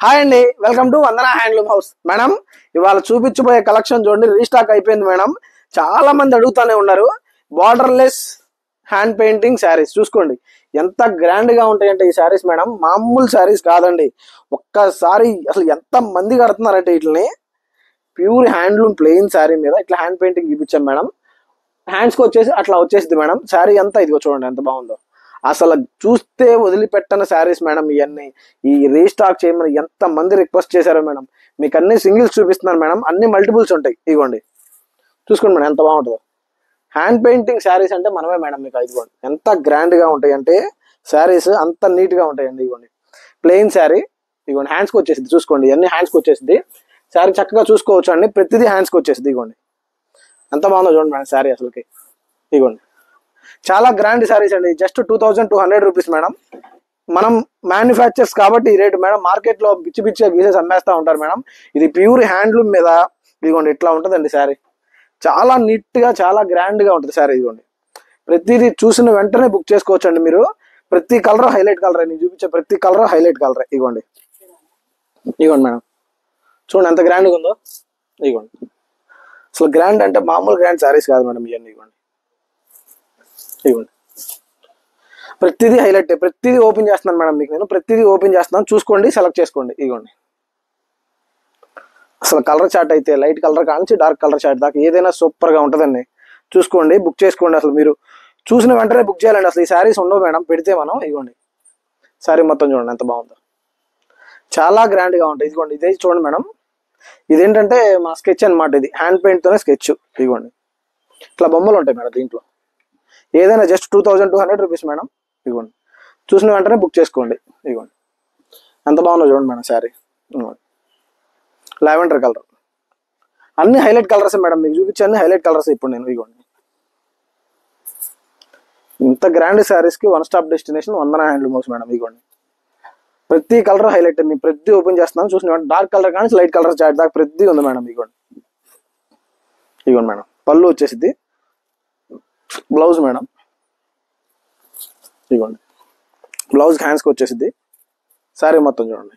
Hi అండి, welcome to Vandana handloom house. Madam, ఇవాళ చూపించబోయే కలెక్షన్ చూడండి, రీస్టాక్ అయిపోయింది మేడం. చాలా మంది అడుగుతానే ఉన్నారు. బార్డర్లెస్ హ్యాండ్ పెయింటింగ్ శారీస్ చూసుకోండి, ఎంత గ్రాండ్ గా ఉంటాయంటే ఈ శారీస్ మేడం, మామూలు శారీస్ కాదండి. ఒక్కసారి అసలు ఎంత మంది కడుతున్నారంటే వీటిని ప్యూర్ హ్యాండ్లూమ్ ప్లెయిన్ శారీ మీద ఇట్లా హ్యాండ్ పెయింటింగ్ చూపించాం మేడం. హ్యాండ్స్కి వచ్చేసి అట్లా వచ్చేసింది మేడం. శారీ అంతా ఇదిగో చూడండి ఎంత బాగుందో. అసలు చూస్తే వదిలిపెట్టని శారీస్ మేడం ఇవన్నీ. ఈ రీస్టాక్ చేయమని ఎంత మంది రిక్వెస్ట్ చేశారో మేడం. మీకు అన్ని సింగిల్స్ చూపిస్తున్నాను మేడం, అన్ని మల్టిపుల్స్ ఉంటాయి. ఇదిగోండి చూసుకోండి మేడం ఎంత బాగుంటుందో. హ్యాండ్ పెయింటింగ్ శారీస్ అంటే మనమే మేడం. మీకు ఇదిగోండి ఎంత గ్రాండ్ గా ఉంటాయి అంటే శారీస్ అంత నీట్ గా ఉంటాయండి. ఇదిగోండి ప్లెయిన్ శారీ, ఇదిగోండి హ్యాండ్స్కి వచ్చేసింది చూసుకోండి, ఇవన్నీ హ్యాండ్స్కి వచ్చేసింది. శారీ చక్కగా చూసుకోవచ్చు అండి, ప్రతిదీ హ్యాండ్స్కి వచ్చేసింది. ఇదిగోండి ఎంత బాగుందో చూడండి మేడం శారీ అసలుకి. ఇదిగోండి చాలా గ్రాండ్ శారీస్ అండి, జస్ట్ 2200 రూపీస్ మేడం. మనం మ్యానుఫ్యాక్చర్స్ కాబట్టి ఈ రేటు మేడం. మార్కెట్ లో పిచ్చి పిచ్చిగా గీసేసి అమ్మేస్తా ఉంటారు మేడం. ఇది ప్యూర్ హ్యాండ్లూమ్ మీద ఇదిగోండి ఇట్లా ఉంటుందండి శారీ. చాలా నీట్ గా చాలా గ్రాండ్ గా ఉంటుంది శారీ. ఇదిగోండి ప్రతిదీ చూసిన వెంటనే బుక్ చేసుకోవచ్చు అండి మీరు. ప్రతి కలర్ హైలైట్ కలర్, నేను చూపించే ప్రతి కలర్ హైలైట్ కలర్. ఇదిగోండి ఇదిగోండి మేడం చూడండి ఎంత గ్రాండ్ గా ఉందో. ఇదిగోండి అసలు గ్రాండ్ అంటే మామూలు గ్రాండ్ శారీస్ కాదు మేడం ఇవన్నీ. ఇదిగోండి ఇదిగోండి ప్రతిదీ హైలైట్, ప్రతిదీ ఓపెన్ చేస్తున్నాను మేడం మీకు నేను. ప్రతిదీ ఓపెన్ చేస్తున్నాను, చూసుకోండి, సెలెక్ట్ చేసుకోండి. ఇదిగోండి అసలు కలర్ చార్ట్ అయితే లైట్ కలర్ కానించి డార్క్ కలర్ చార్ట్ దాకా ఏదైనా సూపర్ గా ఉంటుందండి. చూసుకోండి, బుక్ చేసుకోండి. అసలు మీరు చూసిన వెంటనే బుక్ చేయాలండి. అసలు ఈ శారీస్ ఉండవు మేడం పెడితే మనం. ఇదిగోండి శారీ మొత్తం చూడండి ఎంత బాగుందో, చాలా గ్రాండ్ గా ఉంటాయి. ఇదిగోండి ఇదే చూడండి మేడం, ఇదేంటంటే మా స్కెచ్ అనమాట. ఇది హ్యాండ్ పెయింట్ తోనే స్కెచ్. ఇదిగోండి ఇట్లా బొమ్మలు ఉంటాయి మేడం దీంట్లో. ఏదైనా జస్ట్ 2200 రూపీస్ మేడం. ఇదిగోండి చూసిన వెంటనే బుక్ చేసుకోండి. ఇదిగోండి ఎంత బాగుందో చూడండి మేడం శారీ. లావెండర్ కలర్, అన్ని హైలైట్ కలర్స్ మేడం. మీకు చూపించాను హైలైట్ కలర్స్ ఇప్పుడు నేను. ఇదిగోండి ఇంత గ్రాండ్ శారీస్ కి వన్ స్టాప్ డెస్టినేషన్ వందన హ్యాండ్లూమ్ హౌస్ మేడం. ఇదిగోండి ప్రతి కలర్ హైలైట్, మీ ప్రతి ఓపెన్ చేస్తున్నాను చూసిన డార్క్ కలర్ కానీ లైట్ కలర్ చాట్ దాకా ప్రతి ఉంది మేడం. ఇదిగోండి ఇదిగోండి మేడం పళ్ళు వచ్చేసింది, బ్లౌజ్ మేడం. ఇదిగోండి బ్లౌజ్ హ్యాండ్స్కి వచ్చేసింది. శారీ మొత్తం చూడండి,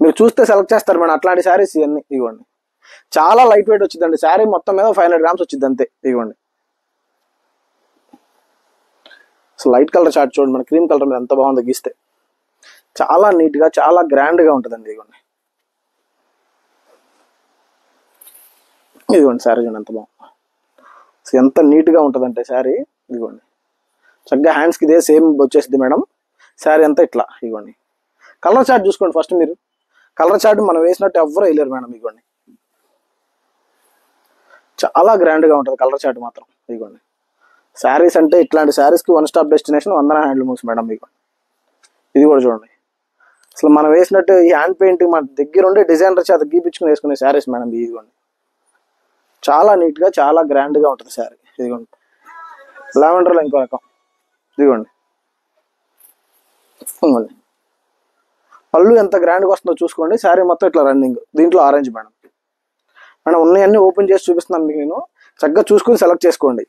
మీరు చూస్తే సెలెక్ట్ చేస్తారు మేడం అట్లాంటి శారీస్ ఇవన్నీ. ఇదిగోండి చాలా లైట్ వెయిట్ వచ్చిందండి శారీ మొత్తం మీద 500 గ్రామ్స్ వచ్చింది అంతే. ఇదిగోండి అసలు లైట్ కలర్ చార్ట్ చూడండి మన క్రీమ్ కలర్ మీద ఎంత బాగుందో గీస్తే. చాలా నీట్ గా చాలా గ్రాండ్ గా ఉంటుందండి. ఇదిగోండి ఇదిగోండి శారీ చూడండి ఎంత బాగుంది, ఎంత నీట్ గా ఉంటుందంటే శారీ. ఇదిగోండి చక్కగా హ్యాండ్స్కి ఇదే సేమ్ వచ్చేసింది మేడం. శారీ అంతా ఇట్లా. ఇదిగోండి కలర్ చార్ట్ చూసుకోండి ఫస్ట్ మీరు. కలర్ చార్ట్ మనం వేసినట్టు ఎవ్వరూ వేయలేరు మేడం. ఇదిగోండి చాలా గ్రాండ్ గా ఉంటుంది కలర్ చార్ట్ మాత్రం. ఇదిగోండి శారీస్ అంటే ఇట్లాంటి శారీస్ కి వన్ స్టాప్ డెస్టినేషన్ వందన హ్యాండ్లూమ్ హౌస్ మేడం. ఇదిగోండి ఇది కూడా చూడండి, అసలు మనం వేసినట్టు ఈ హ్యాండ్ పెయింటింగ్ మన దగ్గర ఉండే డిజైనర్ చేత గీపించుకుని వేసుకునే శారీస్ మేడం. ఇదిగోండి చాలా నీట్ గా చాలా గ్రాండ్ గా ఉంటుంది శారీ. ఇదిగోండి లావెండర్ లో ఇంకో రకం. ఇదిగోండి ఇదిగోండి పళ్ళు ఎంత గ్రాండ్ గా వస్తుందో చూసుకోండి. శారీ మొత్తం ఇట్లా రన్నింగ్, దీంట్లో ఆరెంజ్ మేడం. మేడం ఉన్నాయన్నీ ఓపెన్ చేసి చూపిస్తున్నాను మీకు నేను, చక్కగా చూసుకుని సెలెక్ట్ చేసుకోండి.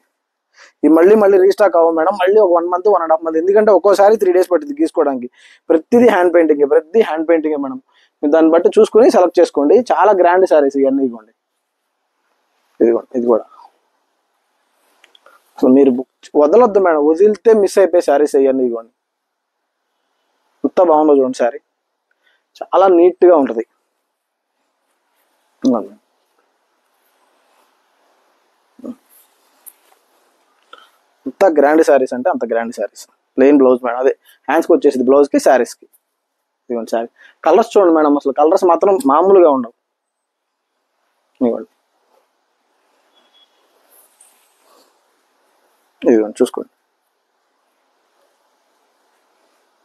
ఈ మళ్ళీ రీస్టాక్ అవ్వం మేడం. మళ్ళీ ఒక 1 month 1.5 month, ఎందుకంటే ఒక్కోసారి 3 days పట్టింది గీసుకోవడానికి. ప్రతిదీ హ్యాండ్ పెయింటింగ్, ప్రతిదీ హ్యాండ్ పెయింటింగ్ మేడం. మీరు దాన్ని బట్టి చూసుకుని సెలెక్ట్ చేసుకోండి. చాలా గ్రాండ్ శారీస్ ఇవన్నీ. ఇదిగోండి ఇదిగోండి ఇది కూడా అసలు మీరు వదలొద్దు మేడం, వదిలితే మిస్ అయిపోయే శారీస్ ఇవన్నీ. ఇదిగోండి ఎంత బాగుందో చూడండి శారీ, చాలా నీట్ గా ఉంటుంది. అంత గ్రాండ్ శారీస్ అంటే అంత grand saris. Plain blouse madam, అదే హ్యాండ్స్కి వచ్చేసింది బ్లౌజ్కి శారీస్కి. ఇదిగోండి శారీ కలర్స్ చూడండి మేడం, అసలు కలర్స్ మాత్రం మామూలుగా ఉండవు. ఇదిగోండి ఇదిగోండి చూసుకోండి.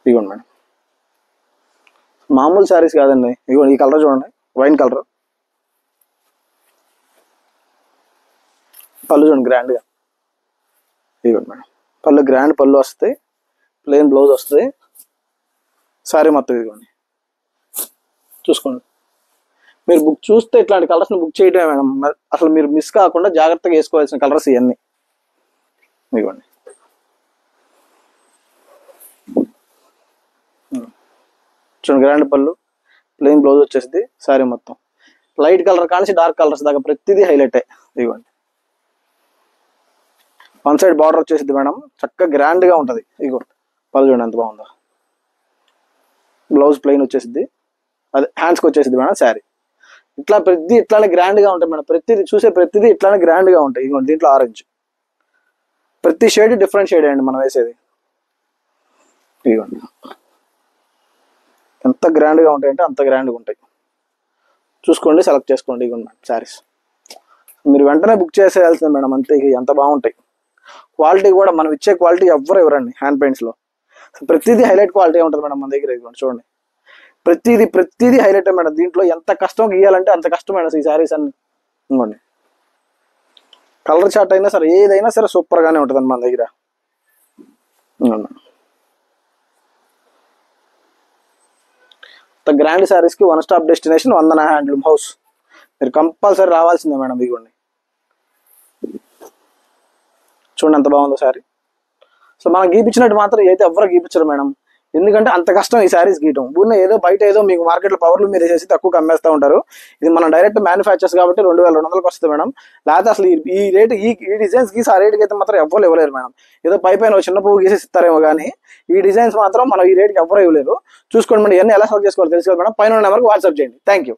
ఇదిగోండి మేడం మామూలు శారీస్ కాదండి. ఇదిగోండి ఈ కలర్ చూడండి, వైన్ కలర్. పళ్ళు చూడండి గ్రాండ్గా. ఇదిగోండి మేడం పళ్ళు గ్రాండ్ పళ్ళు వస్తాయి, ప్లెయిన్ బ్లౌజ్ వస్తుంది, శారీ మొత్తం. ఇదిగోండి చూసుకోండి. మీరు బుక్ చూస్తే ఇట్లాంటి కలర్స్ని బుక్ చేయడమే మేడం. అసలు మీరు మిస్ కాకుండా జాగ్రత్తగా వేసుకోవాల్సిన కలర్స్ ఇవన్నీ. ఇదిగోండి చూడండి గ్రాండ్ పళ్ళు, ప్లెయిన్ బ్లౌజ్ వచ్చేసింది. శారీ మొత్తం లైట్ కలర్ కానీ డార్క్ కలర్స్ దాకా ప్రతిదీ హైలైట్. ఇదిగోండి వన్ సైడ్ బార్డర్ వచ్చేసింది మేడం, చక్కగా గ్రాండ్ గా ఉంటది. ఇదిగోండి పళ్ళు చూడండి ఎంత బాగుందో. బ్లౌజ్ ప్లెయిన్ వచ్చేసింది, అదే హ్యాండ్స్కి వచ్చేసింది మేడం శారీ. ఇట్లా ప్రతి ఇట్లానే గ్రాండ్ గా ఉంటాయి మేడం. ప్రతిదీ చూసే ప్రతిదీ ఇట్లానే గ్రాండ్ గా ఉంటాయి. ఇదిగోండి దీంట్లో ఆరెంజ్, ప్రతి షేడ్ డిఫరెంట్ షేడ్ అండి మనం వేసేది. ఇదిగోండి ఎంత గ్రాండ్ గా ఉంటాయంటే అంత గ్రాండ్ గా ఉంటాయి. చూసుకోండి, సెలెక్ట్ చేసుకోండి. ఇదిగోండి శారీస్ మీరు వెంటనే బుక్ చేసేయాల్సింది మేడం, అంతే. ఎంత బాగుంటాయి. క్వాలిటీ కూడా మనం ఇచ్చే క్వాలిటీ ఎవ్వరు ఇవ్వరండి హ్యాండ్ పెయింట్స్ లో. ప్రతిదీ హైలైట్ క్వాలిటీ ఉంటుంది మేడం మన దగ్గర. ఇదిగోండి చూడండి ప్రతిదీ హైలైట్ మేడం. దీంట్లో ఎంత కష్టం గీయాలంటే అంత కష్టం మేడం ఈ శారీస్ అన్ని. ఇవ్వండి కలర్ చార్ట్ అయినా సరే ఏదైనా సరే సూపర్ గానే ఉంటుందండి మన దగ్గర. గ్రాండ్ శారీస్ కి వన్ స్టాప్ డెస్టినేషన్ వందన హ్యాండ్లూమ్ హౌస్. మీరు కంపల్సరీ రావాల్సిందే మేడం. ఇదిగోండి చూడండి ఎంత బాగుందో శారీ. సో మనం గీపించినట్టు మాత్రం అయితే ఎవరు గీపించరు మేడం, ఎందుకంటే అంత కష్టం ఈ శారీస్ గీయటం. ఊరిన ఏదో బయట ఏదో మీకు మార్కెట్లో పవర్లు మీరు వేసేసి తక్కువ అమ్మేస్తూ ఉంటారు. ఇది మనం డైరెక్ట్ మ్యానుఫ్యాక్చర్స్ కాబట్టి 2200 వస్తుంది మేడం. లేకపోతే అసలు ఈ రేట్ ఈ డిజైన్స్ గీసి ఆ రేట్కి అయితే మాత్రం ఎవ్వరు ఇవ్వలేరు మేడం. ఏదో పైన చిన్న పువ్వు గీసి ఇస్తారేమో కానీ ఈ డిజైన్స్ మాత్రం మనం ఈ రేట్కి ఎవ్వరు ఇవ్వలేరు. చూసుకోండి మేడం. ఇవన్నీ ఎలా సెలెక్ట్ చేసుకోవాలో తెలుసు కదా మేడం. పైన నెంబర్కి వాట్సాప్ చేయండి. Thank you.